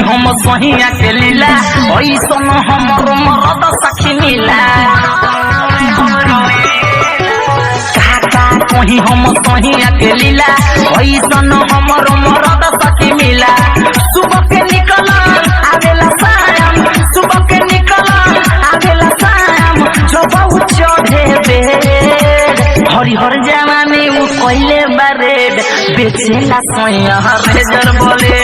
हम सहिया के लीला ऐसन हमर मरद सखी मिला कहीं हम सहिया के लीला ऐसन हमर मरद सखी मिला सुबह के निकल आवेला शाम सुबह के निकल आवेला शाम जो बहुत चढ़े बेड हरिहर जवानी उ पहले बारेड बेचेला सैया रेजर बोले